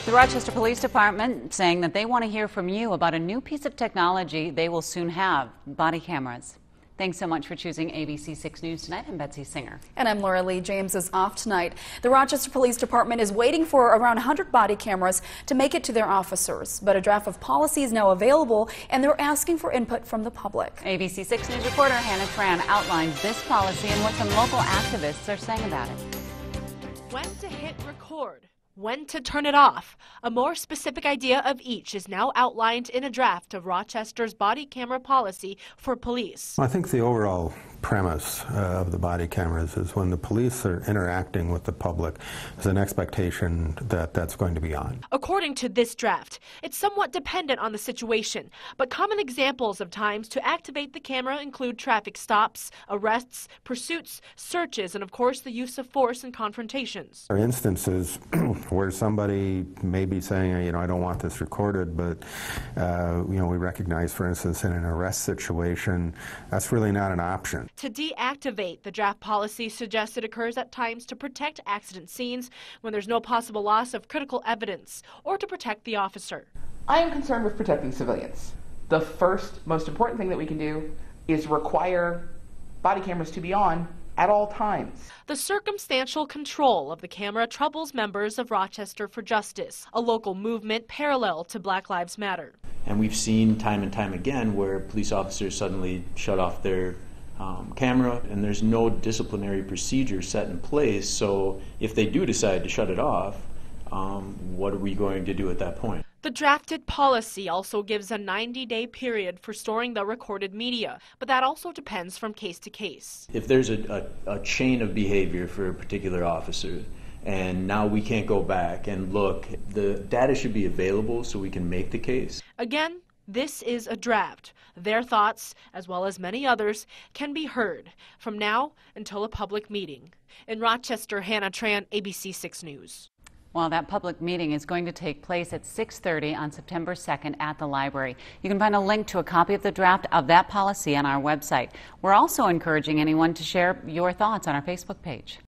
The Rochester Police Department saying that they want to hear from you about a new piece of technology they will soon have, body cameras. Thanks so much for choosing ABC 6 News tonight. I'm Betsy Singer. And I'm Laura Lee. James is off tonight. The Rochester Police Department is waiting for around 100 body cameras to make it to their officers. But a draft of policy is now available, and they're asking for input from the public. ABC 6 News reporter Hannah Tran outlines this policy and what some local activists are saying about it. When to hit record, when to turn it off. A more specific idea of each is now outlined in a draft of Rochester's body camera policy for police. I think the overall premise of the body cameras is when the police are interacting with the public, there's an expectation that that's going to be on. According to this draft, it's somewhat dependent on the situation, but common examples of times to activate the camera include traffic stops, arrests, pursuits, searches, and of course the use of force and confrontations. There are instances where somebody may be saying, I don't want this recorded, but we recognize, for instance, in an arrest situation, that's really not an option. To deactivate, the draft policy suggests it occurs at times to protect accident scenes when there's no possible loss of critical evidence, or to protect the officer. I am concerned with protecting civilians. The first, most important thing that we can do is require body cameras to be on at all times. The circumstantial control of the camera troubles members of Rochester for Justice, a local movement parallel to Black Lives Matter. And we've seen time and time again where police officers suddenly shut off their camera, and there's no disciplinary procedure set in place. So if they do decide to shut it off, what are we going to do at that point? The drafted policy also gives a 90-day period for storing the recorded media, but that also depends from case to case. If there's a chain of behavior for a particular officer, and now we can't go back and look, the data should be available so we can make the case. Again, this is a draft. Their thoughts, as well as many others, can be heard from now until a public meeting. In Rochester, Hannah Tran, ABC 6 News. Well, that public meeting is going to take place at 6:30 on September 2nd at the library. You can find a link to a copy of the draft of that policy on our website. We're also encouraging anyone to share your thoughts on our Facebook page.